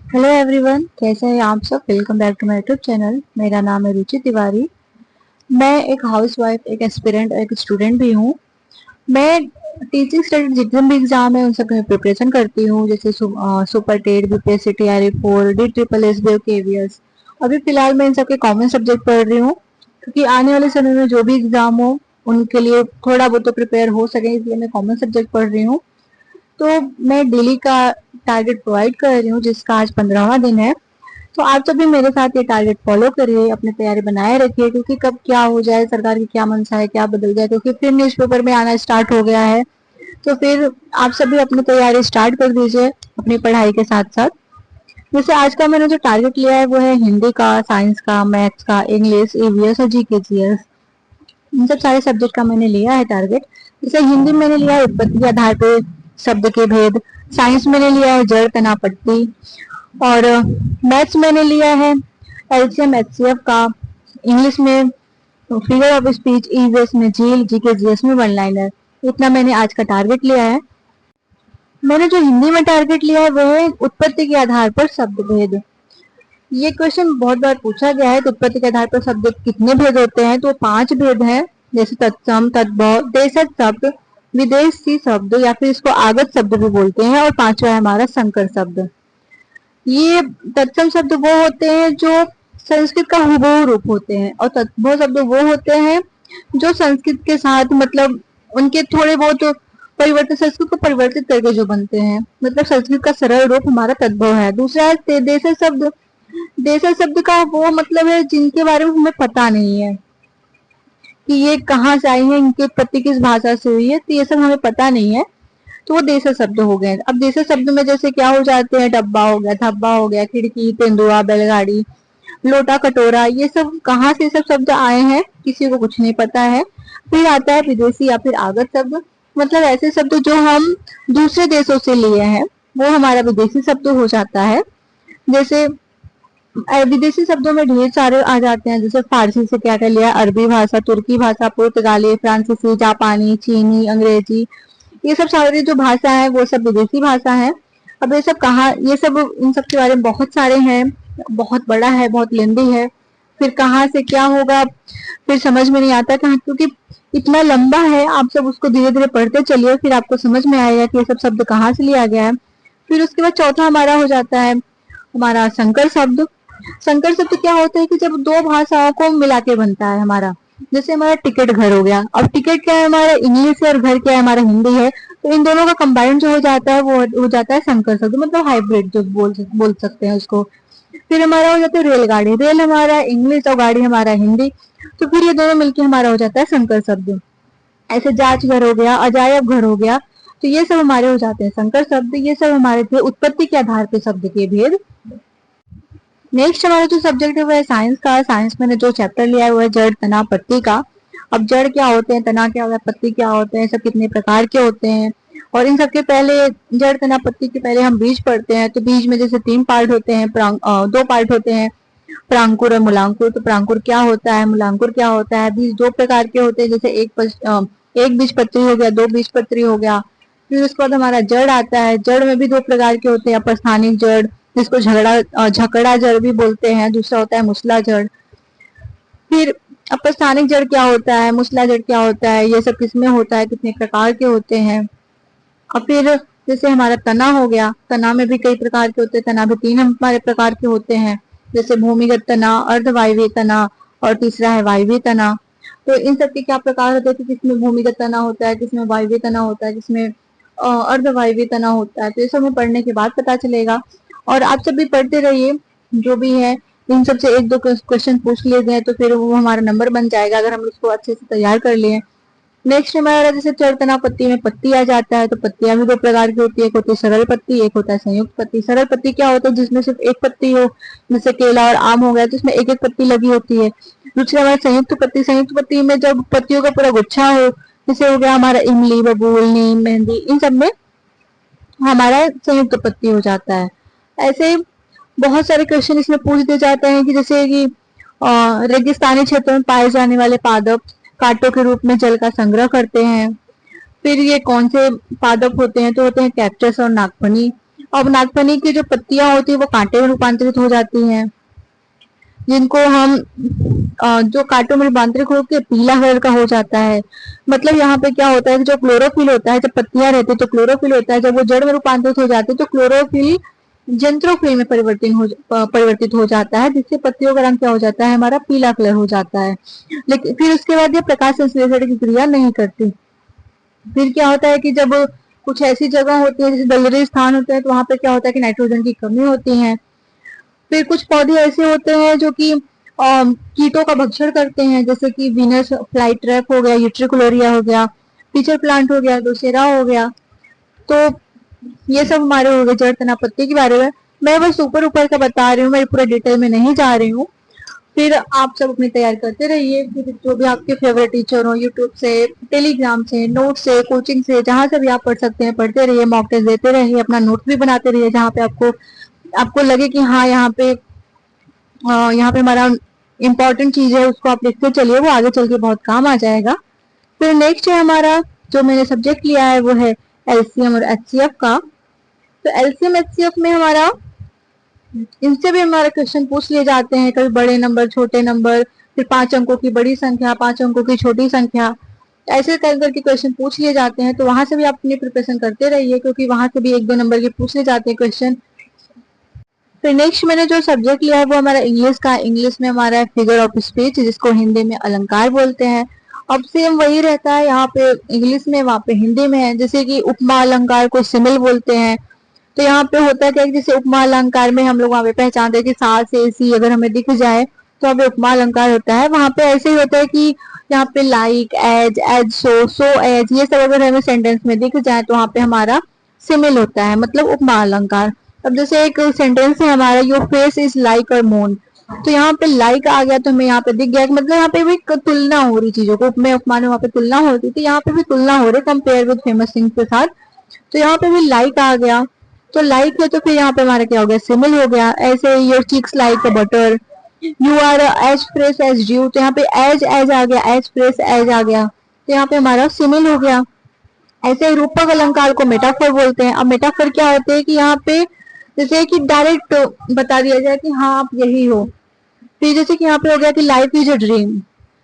Hello everyone, कैसे हैं आप सब। Welcome back to my YouTube channel. मेरा नाम है रुचि तिवारी। मैं एक हाउसवाइफ, एक एस्पिरेंट और एक स्टूडेंट भी हूँ। मैं टीचिंग स्टडी जितने भी एग्जाम है उन सब में प्रिपरेशन करती हूँ, जैसे super TET, BPSC, TRE 4, DSSS, KVS. अभी फिलहाल मैं इन सबके कॉमन सब्जेक्ट पढ़ रही हूँ, क्योंकि आने वाले समय में जो भी एग्जाम हो उनके लिए थोड़ा बहुत तो प्रिपेयर हो सके, इसलिए मैं कॉमन सब्जेक्ट पढ़ रही हूँ। तो मैं डेली का टारगेट प्रोवाइड कर रही हूँ, जिसका आज 15वां दिन है। तो आप सभी मेरे साथ ये टारगेट फॉलो करिए, अपनी तैयारी बनाए रखिए, क्योंकि कब क्या हो जाए, सरकार की क्या मंशा है, क्या बदल जाए, क्योंकि फिर न्यूज़पेपर में आना स्टार्ट हो गया है। तो फिर आप सभी अपनी तैयारी स्टार्ट कर दीजिए अपनी पढ़ाई के साथ साथ। जैसे आज का मैंने जो टारगेट लिया है वो है हिंदी का, साइंस का, मैथ्स का, इंग्लिश, ईवीएस और जीके जीएस। इन सब सारे सब्जेक्ट का मैंने लिया है टारगेट। जैसे हिंदी मैंने लिया है उत्पत्ति के आधार पे शब्द के भेद। साइंस मैंने लिया है जड़, तना, पट्टी। और मैथ्स मैंने लिया है एलसीएम एचसीएफ का। इंग्लिश में फिगर ऑफ स्पीच, ईवीएस में झील, जीके जीएस में वन लाइनर। इतना मैंने आज का टारगेट लिया है। मैंने जो हिंदी में टारगेट लिया है वो है उत्पत्ति के आधार पर शब्द भेद। ये क्वेश्चन बहुत बार पूछा गया है कि उत्पत्ति के आधार पर शब्द कितने भेद होते हैं। तो 5 भेद हैं, जैसे तत्सम, तद्भव, देशज शब्द, विदेशी शब्द या फिर इसको आगत शब्द भी बोलते हैं, और 5वां है हमारा संकर शब्द। ये तत्सम शब्द वो होते हैं जो संस्कृत का हुबहू रूप होते हैं, और तद्भव शब्द वो होते हैं जो संस्कृत के साथ मतलब उनके थोड़े बहुत परिवर्तन, संस्कृत को परिवर्तित करके जो बनते हैं, मतलब संस्कृत का सरल रूप हमारा तद्भव है। दूसरा है देशज शब्द। देशज शब्द का वो मतलब है जिनके बारे में हमें पता नहीं है कि ये कहाँ से आई है, इनकी उत्पत्ति किस भाषा से हुई है, तो ये सब हमें पता नहीं है। तो वो देशज शब्द हो गए। अब देशज शब्द में जैसे क्या हो जाते हैं, डब्बा हो गया, धब्बा हो गया, खिड़की, तेंदुआ, बैलगाड़ी, लोटा, कटोरा, ये सब कहाँ से सब शब्द आए हैं किसी को कुछ नहीं पता है। फिर आता है विदेशी या फिर आगत शब्द, मतलब ऐसे शब्द जो हम दूसरे देशों से लिए हैं, वो हमारा विदेशी शब्द हो जाता है। जैसे विदेशी शब्दों में ढेर सारे आ जाते हैं, जैसे फारसी से क्या क्या लिया, अरबी भाषा, तुर्की भाषा, पुर्तगाली, फ्रांसीसी, जापानी, चीनी, अंग्रेजी, ये सब सारी जो भाषा है वो सब विदेशी भाषा है। अब ये सब कहाँ, ये सब इन सब के बारे में बहुत सारे हैं, बहुत बड़ा है, बहुत लेंदी है। फिर कहाँ से क्या होगा फिर समझ में नहीं आता कहाँ, क्योंकि इतना लंबा है। आप सब उसको धीरे धीरे पढ़ते चलिए, फिर आपको समझ में आएगा कि ये सब शब्द कहाँ से लिया गया है। फिर उसके बाद चौथा हमारा हो जाता है हमारा संकर शब्द। संकर शब्द क्या होता है कि जब दो भाषाओं को मिला के बनता है हमारा, जैसे हमारा टिकट घर हो गया। अब टिकट क्या है हमारा इंग्लिश है, और घर क्या है हमारा हिंदी है। तो इन दोनों का कंबाइन जो हो जाता है वो हो जाता है संकर शब्द, मतलब हाइब्रिड जो बोल सकते हैं उसको। फिर हमारा हो जाता है रेलगाड़ी। रेल हमारा इंग्लिश और गाड़ी हमारा हिंदी। तो फिर ये दोनों मिलके हमारा हो जाता है संकर शब्द। ऐसे जांच घर हो गया, अजायब घर हो गया। तो ये सब हमारे हो जाते हैं संकर शब्द। ये सब हमारे थे उत्पत्ति के आधार पर शब्द के भेद। नेक्स्ट हमारा जो सब्जेक्ट है वो है साइंस का। साइंस में जो चैप्टर लिया है वो है जड़, तना, पत्ती का। अब जड़ क्या होते हैं, तना क्या होता है, पत्ती क्या होते हैं, सब कितने प्रकार के होते हैं। और इन सबके पहले, जड़, तना, पत्ती के पहले हम बीज पढ़ते हैं। तो बीज में जैसे 3 पार्ट होते हैं, 2 पार्ट होते हैं, प्रांकुर और मूलांकुर। तो प्रांकुर क्या होता है, मूलांकुर क्या होता है। बीज 2 प्रकार के होते हैं, जैसे एक बीज पत्री हो गया, 2 बीज पत्री हो गया। फिर उसके बाद हमारा जड़ आता है। जड़ में भी 2 प्रकार के होते हैं, अपस्थानिक जड़, जिसको झकड़ा जड़ भी बोलते हैं, दूसरा होता है मुसला जड़। फिर अपस्थानिक जड़ क्या होता है, मुसला जड़ क्या होता है, ये सब किसमें होता है, कितने प्रकार के होते हैं। और फिर जैसे हमारा तना हो गया, तना में भी कई प्रकार के होते हैं। तना भी 3 हमारे प्रकार के होते हैं, जैसे भूमिगत तना, अर्धवायवीय तना, और तीसरा है वायवीय तना। तो इन सब के क्या प्रकार होते हैं कि किसमें भूमिगत तना होता है, किसमें वायवीय तना होता है, किसमें अर्धवायवीय तना होता है। तो ये सब हमें पढ़ने के बाद पता चलेगा। और आप सब भी पढ़ते रहिए, जो भी है इन सबसे 1-2 क्वेश्चन पूछ लिए गए तो फिर वो हमारा नंबर बन जाएगा, अगर हम इसको अच्छे से तैयार कर लिए। नेक्स्ट हमारा जैसे चरतना पत्ती में पत्ती आ जाता है। तो पत्तियां भी 2 प्रकार की होती है, एक होती है सरल पत्ती, एक होता है संयुक्त पत्ती। सरल पत्ती क्या होता है, जिसमें सिर्फ एक पत्ती हो, जैसे केला और आम हो गया, तो इसमें एक एक पत्ती लगी होती है। दूसरी हमारी संयुक्त पत्ती। संयुक्त पत्ती में जब पत्तियों का पूरा गुच्छा हो, जैसे हो गया हमारा इमली, बबूल, नीम, मेहंदी, इन सब में हमारा संयुक्त पत्ती हो जाता है। ऐसे बहुत सारे क्वेश्चन इसमें पूछ दिए जाते हैं कि जैसे कि रेगिस्तानी क्षेत्रों में पाए जाने वाले पादप कांटों के रूप में जल का संग्रह करते हैं। फिर ये कौन से पादप होते हैं, तो होते हैं कैक्टस और नागफनी। अब नागफनी की जो पत्तियां होती है वो कांटे में रूपांतरित हो जाती हैं, जिनको हम जो कांटों में रूपांतरित होकर पीला कलर का हो जाता है। मतलब यहाँ पे क्या होता है कि जो क्लोरोफिल होता है, जब पत्तियां रहती है तो क्लोरोफिल होता है, जब वो जड़ में रूपांतरित हो जाती है तो क्लोरोफिल जंत्रोफिल में परिवर्तित हो जाता है, जिससे पत्तियों का रंग क्या हो जाता है, हमारा पीला कलर हो जाता है। लेकिन फिर उसके बाद ये प्रकाश संश्लेषण की क्रिया नहीं करती। फिर क्या होता है कि जब कुछ ऐसी जगह होती है जैसे दलदली स्थान होते हैं तो वहां पे क्या होता है कि नाइट्रोजन की कमी होती है। फिर कुछ पौधे ऐसे होते हैं जो कि कीटों का भक्षण करते हैं, जैसे कि वीनस फ्लाईट्रैप हो गया, यूट्रिकुलोरिया हो गया, पीचर प्लांट हो गया, दोसेरा हो गया। तो ये सब हमारे हो गए जड़ तना पत्ती के बारे में। मैं बस ऊपर ऊपर का बता रही हूँ, मैं पूरा डिटेल में नहीं जा रही हूँ। फिर आप सब अपनी तैयारी करते रहिए, फिर जो भी आपके फेवरेट टीचर हो, यूट्यूब से, टेलीग्राम से, नोट से, कोचिंग से, जहां से भी आप पढ़ सकते हैं पढ़ते रहिए, मॉक टेस्ट देते रहिए, अपना नोट भी बनाते रहिए, जहाँ पे आपको आपको लगे कि हाँ यहाँ पे हमारा इम्पोर्टेंट चीज है, उसको आप लिखते चलिए, वो आगे चल के बहुत काम आ जाएगा। फिर नेक्स्ट है हमारा जो मैंने सब्जेक्ट लिया है वो है एलसीएम और एचसीएफ का। तो एलसीएम एचसीएफ में हमारा इनसे भी हमारे क्वेश्चन पूछ लिए जाते हैं, कभी बड़े नंबर, छोटे नंबर, फिर 5 अंकों की बड़ी संख्या, 5 अंकों की छोटी संख्या, ऐसे कर करके क्वेश्चन पूछ लिए जाते हैं। तो वहां से भी आप अपनी प्रिपरेशन करते रहिए, क्योंकि वहां से भी 1-2 नंबर के पूछ लिए जाते हैं क्वेश्चन। फिर नेक्स्ट मैंने जो सब्जेक्ट लिया है वो हमारा इंग्लिश का। इंग्लिश में हमारा है फिगर ऑफ स्पीच, जिसको हिंदी में अलंकार बोलते हैं। अब सेम वही रहता है यहाँ पे इंग्लिश में, वहाँ पे हिंदी में है। जैसे कि उपमा अलंकार को सिमिल बोलते हैं। तो यहाँ पे होता है क्या, जैसे उपमा अलंकार में हम लोग वहाँ पे पहचानते हैं कि सा से सी अगर हमें दिख जाए तो वहाँ पे उपमा अलंकार होता है। वहाँ पे ऐसे ही होता है कि यहाँ पे लाइक, एज, एज सो, सो एज, ये सब अगर हमें सेंटेंस में दिख जाए तो वहाँ पे हमारा सिमिल होता है, मतलब उपमा अलंकार। अब जैसे एक सेंटेंस है हमारा, your face is like a moon, तो यहाँ पे लाइक आ गया तो हमें यहाँ पे दिख गया, मतलब यहाँ पे भी तुलना हो रही चीजों को, उपमेय उपमा में वहाँ पे तुलना होती थी, यहाँ पे भी तुलना हो रही कंपेयर विद फेमस थिंग्स के साथ। तो यहाँ पे भी लाइक आ गया, तो लाइक है तो फिर यहाँ पे हमारा क्या हो गया, सिमिल हो गया। ऐसे your cheeks like a butter, you are as fresh as dew, तो यहाँ पे एज एज आ गया, एज फ्रेश एज आ गया, तो यहाँ पे हमारा सिमिल हो गया। ऐसे ही रूपक अलंकार को मेटाफोर बोलते हैं। अब मेटाफोर क्या होते हैं कि यहाँ पे जैसे कि डायरेक्ट बता दिया जाए कि हाँ आप यही हो। फिर जैसे कि यहाँ पे हो गया कि लाइफ इज अ ड्रीम,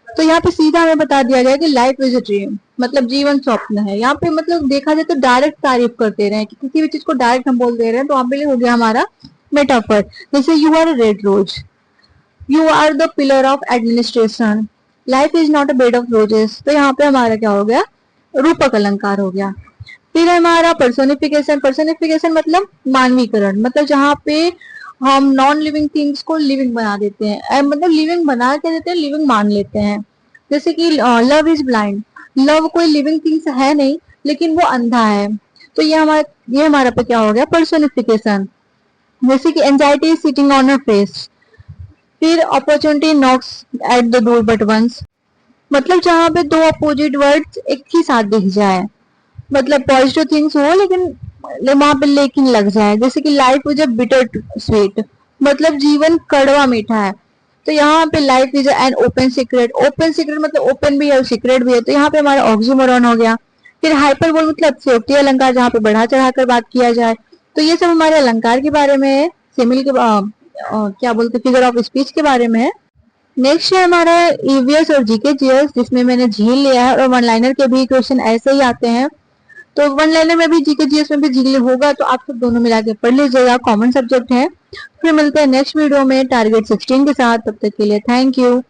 तो यहाँ पे सीधा हमें बता दिया गया कि लाइफ इज अ ड्रीम मतलब जीवन स्वप्न है। यहाँ पे मतलब देखा जाए तो डायरेक्ट तारीफ करते रहे कि किसी भी चीज को डायरेक्ट हम बोल दे रहे हैं, तो वहां पे हो गया हमारा मेटाफर। जैसे you are a red rose, you are the pillar of administration, life is not a bed of roses, तो यहाँ पे हमारा क्या हो गया, रूपक अलंकार हो गया। फिर हमारा पर्सोनिफिकेशन। पर्सोनिफिकेशन मतलब मानवीकरण, मतलब जहाँ पे हम नॉन लिविंग थिंग्स को लिविंग बना देते हैं, मतलब लिविंग बना के देते हैं, लिविंग मान लेते हैं। जैसे कि लव इज ब्लाइंड, लव कोई लिविंग थिंग्स है नहीं लेकिन वो अंधा है, तो ये हमारा पे क्या हो गया, पर्सोनिफिकेशन। जैसे कि anxiety is sitting on her face. फिर opportunity knocks at the door but once, मतलब जहाँ पे दो अपोजिट वर्ड्स एक ही साथ दिख जाए, मतलब पॉजिटिव थिंग्स हो लेकिन वहां पे लेकिन लग जाए। जैसे कि life is a bitter sweet, मतलब जीवन कड़वा मीठा है, तो यहाँ पे life is an open secret. Open secret मतलब ओपन भी है और सीक्रेट भी है, तो यहाँ पे हमारा ऑक्सीमोरॉन हो गया। फिर हाइपरबोल मतलब अतिशयोक्ति अलंकार, जहाँ पे बढ़ा चढ़ाकर बात किया जाए। तो ये सब हमारे अलंकार के बारे में है। सिमिल के क्या बोलते फिगर ऑफ स्पीच के बारे में है। नेक्स्ट है हमारा ईवीएस और जीके जीएस, जिसमें मैंने झील लिया है, और वन लाइनर के भी क्वेश्चन ऐसे ही आते हैं। तो वन लाइनर में भी जीके जीएस में भी झील होगा, तो आप सब दोनों मिला के पढ़ लीजिएगा, कॉमन सब्जेक्ट है। फिर मिलते हैं नेक्स्ट वीडियो में टारगेट 16 के साथ, तब तक के लिए थैंक यू।